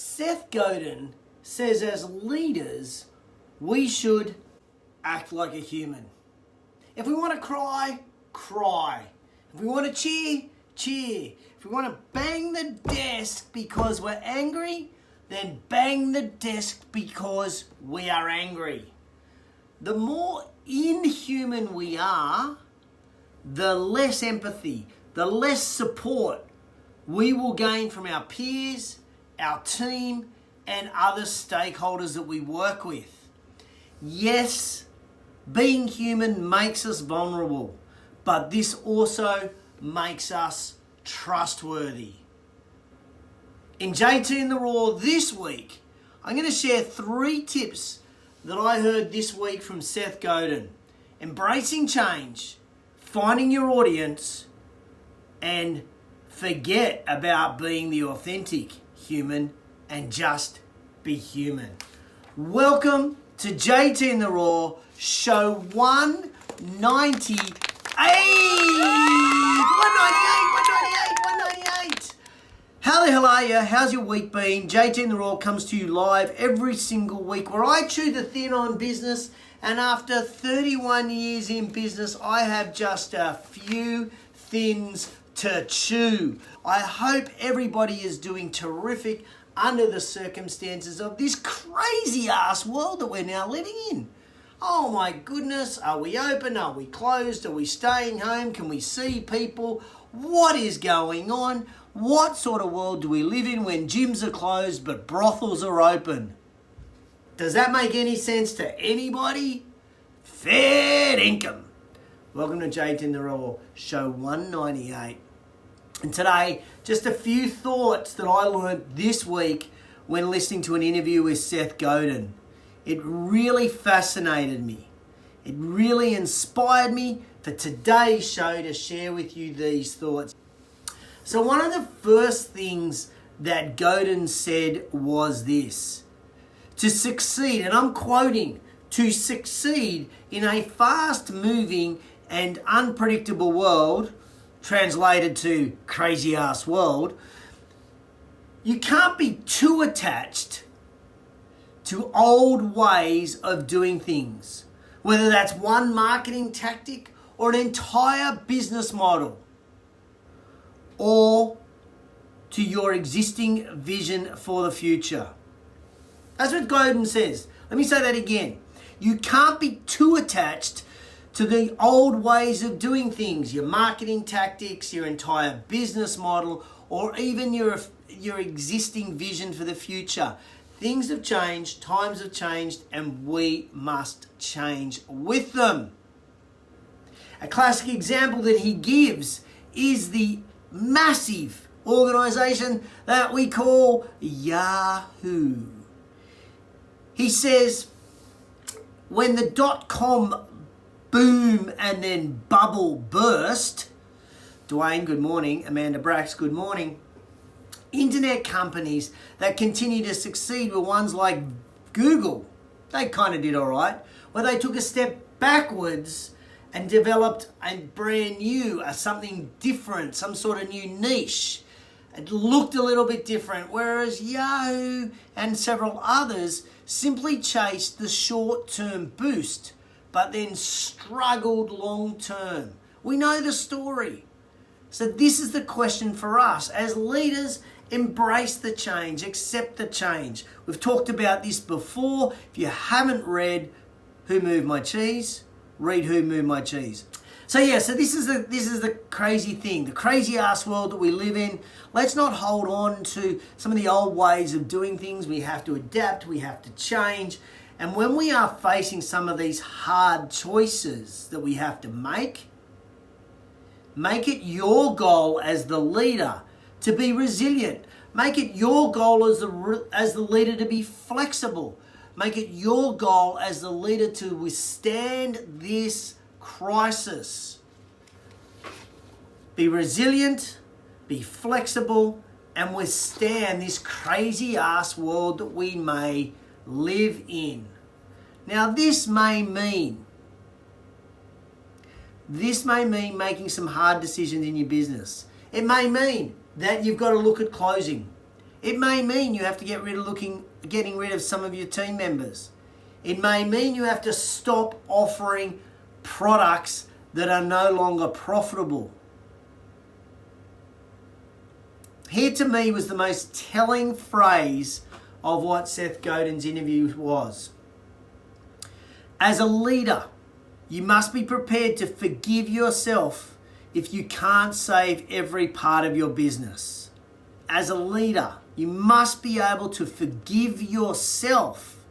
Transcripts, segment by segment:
Seth Godin says as leaders, we should act like a human. If we want to cry, cry. If we want to cheer, cheer. If we want to bang the desk because we're angry, then bang the desk because we are angry. The more inhuman we are, the less empathy, the less support we will gain from our peers, our team, and other stakeholders that we work with. Yes, being human makes us vulnerable, but this also makes us trustworthy. In JT in the Raw this week, I'm going to share 3 tips that I heard this week from Seth Godin. Embracing change, finding your audience, and forget about being the authentic human and just be human. Welcome to JT in the Raw, show 198. 198. How the hell are you? How's your week been? JT in the Raw comes to you live every single week where I chew the thin on business, and after 31 years in business, I have just a few thins to chew. I hope everybody is doing terrific under the circumstances of this crazy ass world that we're now living in. Oh my goodness, are we open? Are we closed? Are we staying home? Can we see people? What is going on? What sort of world do we live in when gyms are closed but brothels are open? Does that make any sense to anybody? Fair income. Welcome to JT in the Raw, show 198. And today, just a few thoughts that I learned this week when listening to an interview with Seth Godin. It really fascinated me. It really inspired me for today's show to share with you these thoughts. So one of the first things that Godin said was this: to succeed, and I'm quoting, to succeed in a fast-moving and unpredictable world, translated to crazy ass world, you can't be too attached to old ways of doing things, whether that's one marketing tactic or an entire business model, or to your existing vision for the future. That's what Godin says. Let me say that again. You can't be too attached to the old ways of doing things, your marketing tactics, your entire business model, or even your existing vision for the future. Things have changed, times have changed, and we must change with them. A classic example that he gives is the massive organization that we call Yahoo. He says, when the .com boom and then bubble burst, Dwayne, good morning. Amanda Brax, good morning. Internet companies that continue to succeed were ones like Google. They kind of did all right, where they took a step backwards and developed a brand new, something different, some sort of new niche. It looked a little bit different, whereas Yahoo and several others simply chased the short-term boost, but then struggled long-term. We know the story. So this is the question for us. As leaders, embrace the change, accept the change. We've talked about this before. If you haven't read Who Moved My Cheese, read Who Moved My Cheese. So this is the crazy thing, the crazy ass world that we live in. Let's not hold on to some of the old ways of doing things. We have to adapt, we have to change. And when we are facing some of these hard choices that we have to make it your goal as the leader to be resilient. Make it your goal as the leader to be flexible. Make it your goal as the leader to withstand this crisis. Be resilient, be flexible, and withstand this crazy ass world that we may live in. Now this may mean making some hard decisions in your business. It may mean that you've got to look at closing. It may mean you have to getting rid of some of your team members. It may mean you have to stop offering products that are no longer profitable. Here to me was the most telling phrase of what Seth Godin's interview was. As a leader, you must be prepared to forgive yourself if you can't save every part of your business. As a leader, you must be able to forgive yourself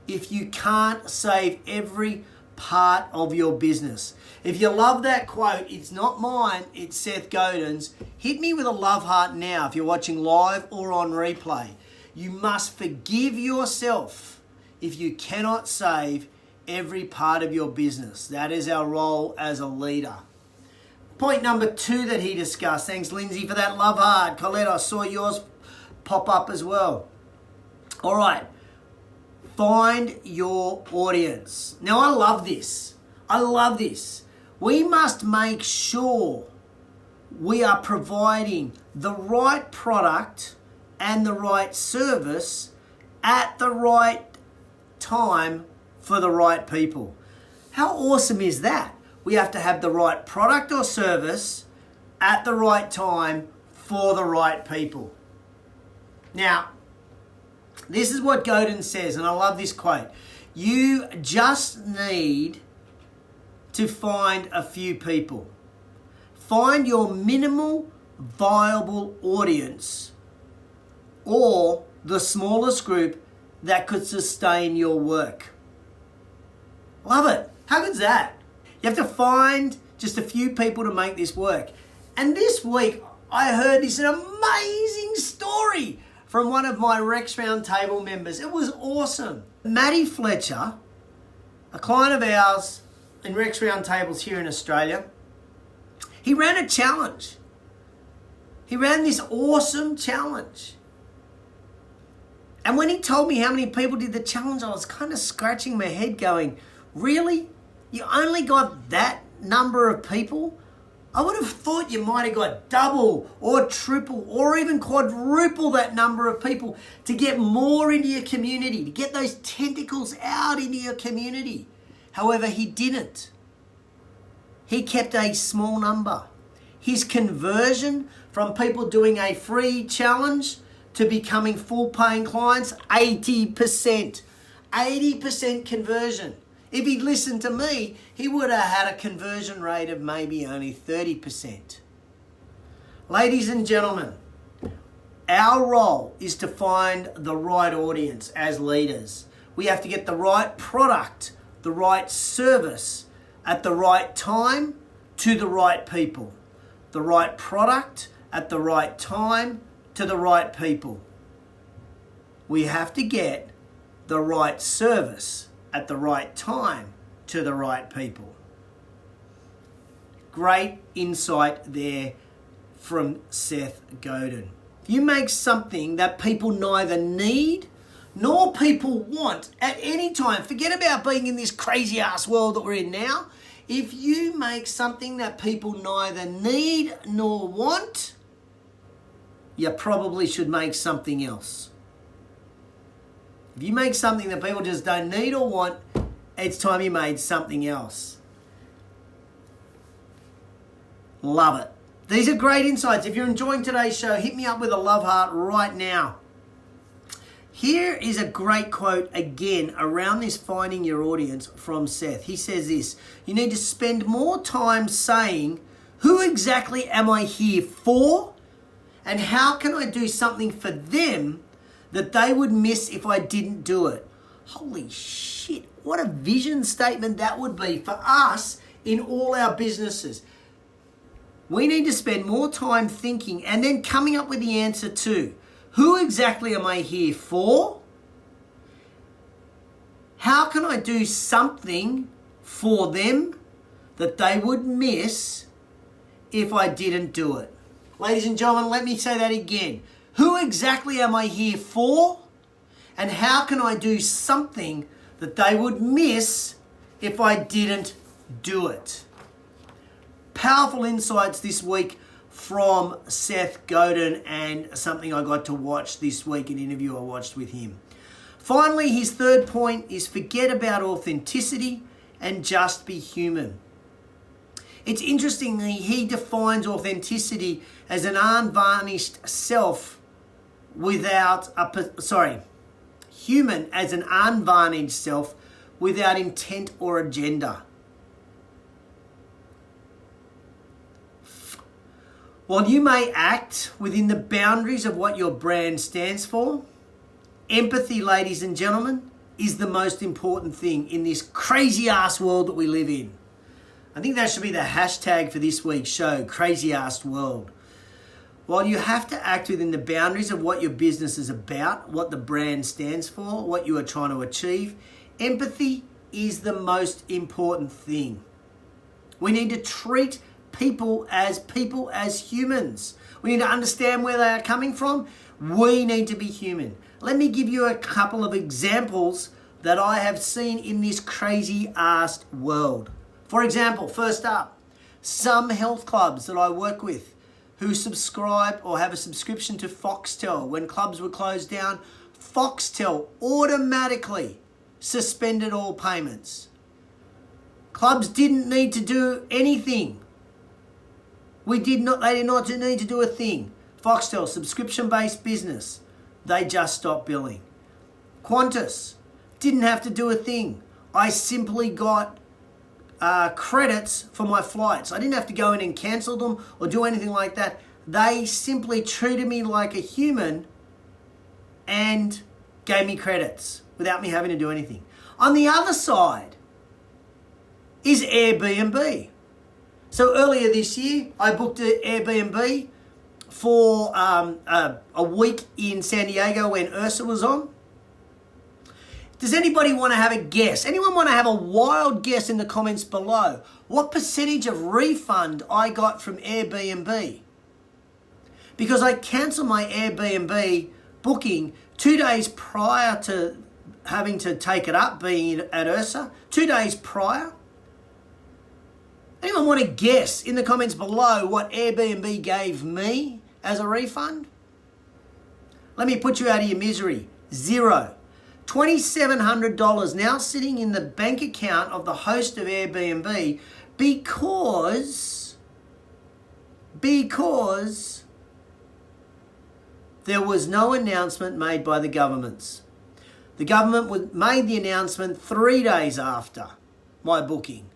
if you can't save every part of your business. If you love that quote, it's not mine, it's Seth Godin's. Hit me with a love heart now if you're watching live or on replay. You must forgive yourself if you cannot save every part of your business. That is our role as a leader. Point number 2 that he discussed. Thanks, Lindsay, for that love heart. Colette, I saw yours pop up as well. All right. Find your audience. Now, I love this. We must make sure we are providing the right product and the right service at the right time for the right people. How awesome is that? We have to have the right product or service at the right time for the right people. Now, this is what Godin says, and I love this quote. You just need to find a few people. Find your minimal viable audience or the smallest group that could sustain your work. Love it. How good's that? You have to find just a few people to make this work. And this week, I heard this amazing story from one of my Rex Roundtable members. It was awesome. Matty Fletcher, a client of ours in Rex Roundtables here in Australia, he ran a challenge. He ran this awesome challenge. And when he told me how many people did the challenge, I was kind of scratching my head going, really? You only got that number of people? I would have thought you might have got double or triple or even quadruple that number of people to get more into your community, to get those tentacles out into your community. However, he didn't. He kept a small number. His conversion from people doing a free challenge to becoming full paying clients, 80%. 80% conversion. If he'd listened to me, he would have had a conversion rate of maybe only 30%. Ladies and gentlemen, our role is to find the right audience as leaders. We have to get the right product, the right service at the right time to the right people. The right product at the right time to the right people. We have to get the right service at the right time to the right people. Great insight there from Seth Godin. If you make something that people neither need nor people want at any time, forget about being in this crazy ass world that we're in now. If you make something that people neither need nor want, you probably should make something else. If you make something that people just don't need or want, it's time you made something else. Love it. These are great insights. If you're enjoying today's show, hit me up with a love heart right now. Here is a great quote again around this finding your audience from Seth. He says this: you need to spend more time saying, who exactly am I here for? And how can I do something for them that they would miss if I didn't do it? Holy shit, what a vision statement that would be for us in all our businesses. We need to spend more time thinking and then coming up with the answer to, who exactly am I here for? How can I do something for them that they would miss if I didn't do it? Ladies and gentlemen, let me say that again. Who exactly am I here for? And how can I do something that they would miss if I didn't do it? Powerful insights this week from Seth Godin and something I got to watch this week, an interview I watched with him. Finally, his third point is forget about authenticity and just be human. It's interestingly, he defines authenticity as an unvarnished self without human as an unvarnished self without intent or agenda. While you may act within the boundaries of what your brand stands for, empathy, ladies and gentlemen, is the most important thing in this crazy ass world that we live in. I think that should be the hashtag for this week's show, crazy ass world. While you have to act within the boundaries of what your business is about, what the brand stands for, what you are trying to achieve, empathy is the most important thing. We need to treat people as humans. We need to understand where they are coming from. We need to be human. Let me give you a couple of examples that I have seen in this crazy ass world. For example, first up, some health clubs that I work with who subscribe or have a subscription to Foxtel. When clubs were closed down, Foxtel automatically suspended all payments. Clubs didn't need to do anything. They did not need to do a thing. Foxtel, subscription-based business, they just stopped billing. Qantas didn't have to do a thing. I simply got credits for my flights. I didn't have to go in and cancel them or do anything like that. They simply treated me like a human and gave me credits without me having to do anything. On the other side is Airbnb. So earlier this year, I booked an Airbnb for a week in San Diego when Ursa was on. Does anybody want to have a guess? Anyone want to have a wild guess in the comments below? What percentage of refund I got from Airbnb? Because I cancelled my Airbnb booking 2 days prior to having to take it up, being at Ursa. 2 days prior. Anyone want to guess in the comments below what Airbnb gave me as a refund? Let me put you out of your misery. Zero. $2,700 now sitting in the bank account of the host of Airbnb because there was no announcement made by the governments. The government made the announcement 3 days after my booking.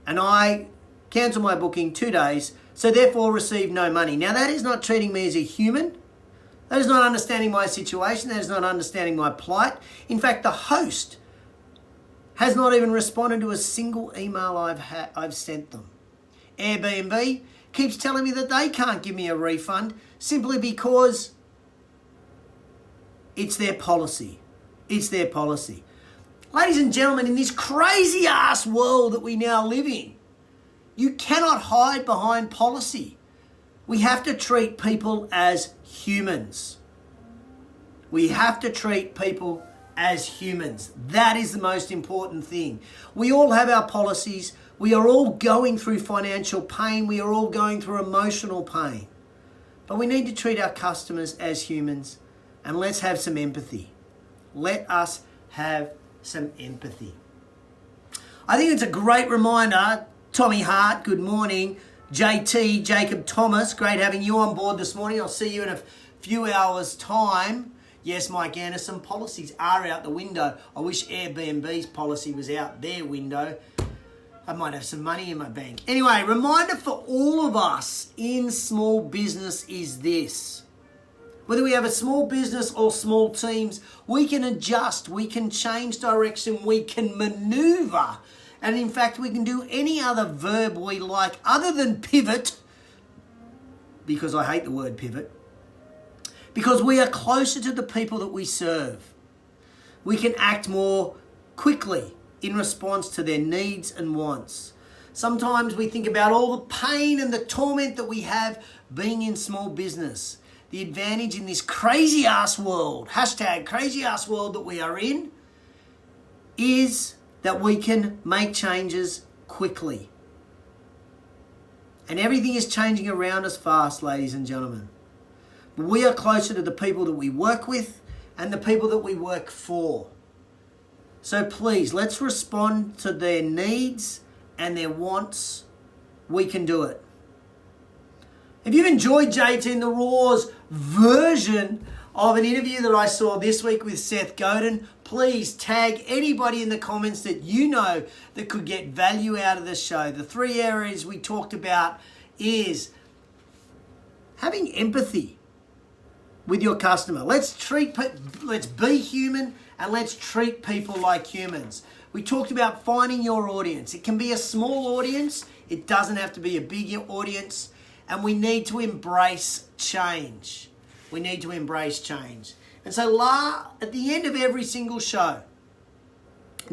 And I cancelled my booking 2 days, so therefore received no money. Now that is not treating me as a human. That is not understanding my situation. That is not understanding my plight. In fact, the host has not even responded to a single email I've sent them. Airbnb keeps telling me that they can't give me a refund simply because it's their policy. It's their policy. Ladies and gentlemen, in this crazy ass world that we now live in, you cannot hide behind policy. We have to treat people as humans. We have to treat people as humans. That is the most important thing. We all have our policies. We are all going through financial pain. We are all going through emotional pain. But we need to treat our customers as humans, and let's have some empathy. Let us have some empathy. I think it's a great reminder. Tommy Hart, good morning. JT, Jacob Thomas, great having you on board this morning. I'll see you in a few hours' time. Yes, Mike Anderson, policies are out the window. I wish Airbnb's policy was out their window. I might have some money in my bank. Anyway, reminder for all of us in small business is this. Whether we have a small business or small teams, we can adjust, we can change direction, we can maneuver. And in fact, we can do any other verb we like other than pivot, because I hate the word pivot, because we are closer to the people that we serve. We can act more quickly in response to their needs and wants. Sometimes we think about all the pain and the torment that we have being in small business. The advantage in this crazy ass world, hashtag crazy ass world that we are in, is that we can make changes quickly. And everything is changing around us fast, ladies and gentlemen. But we are closer to the people that we work with and the people that we work for. So please, let's respond to their needs and their wants. We can do it. If you've enjoyed JT and the Raw's version of an interview that I saw this week with Seth Godin, please tag anybody in the comments that you know that could get value out of this show. The 3 areas we talked about is having empathy with your customer. Let's be human and let's treat people like humans. We talked about finding your audience. It can be a small audience. It doesn't have to be a big audience. And we need to embrace change. We need to embrace change. And so at the end of every single show,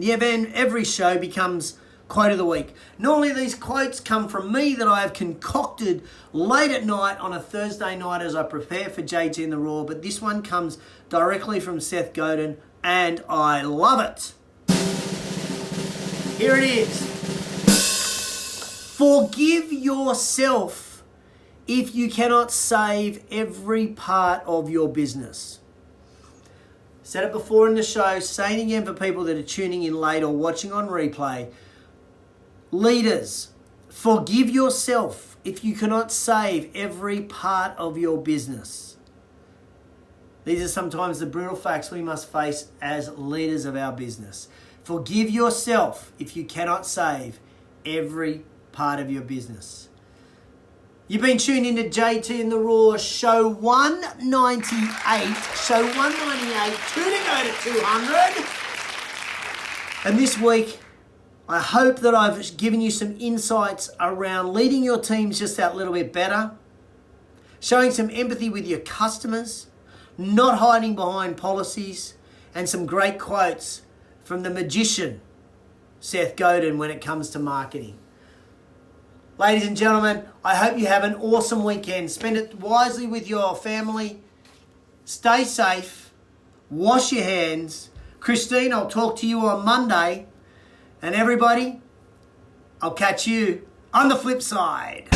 every show becomes quote of the week. Normally these quotes come from me that I have concocted late at night on a Thursday night as I prepare for JT and the Raw, but this one comes directly from Seth Godin and I love it. Here it is. Forgive yourself if you cannot save every part of your business. Said it before in the show, say it again for people that are tuning in late or watching on replay. Leaders, forgive yourself if you cannot save every part of your business. These are sometimes the brutal facts we must face as leaders of our business. Forgive yourself if you cannot save every part of your business. You've been tuned into JT and the Raw, show 198. Show 198, 2 to go to 200. And this week, I hope that I've given you some insights around leading your teams just that little bit better, showing some empathy with your customers, not hiding behind policies, and some great quotes from the magician, Seth Godin, when it comes to marketing. Ladies and gentlemen, I hope you have an awesome weekend. Spend it wisely with your family. Stay safe. Wash your hands. Christine, I'll talk to you on Monday. And everybody, I'll catch you on the flip side.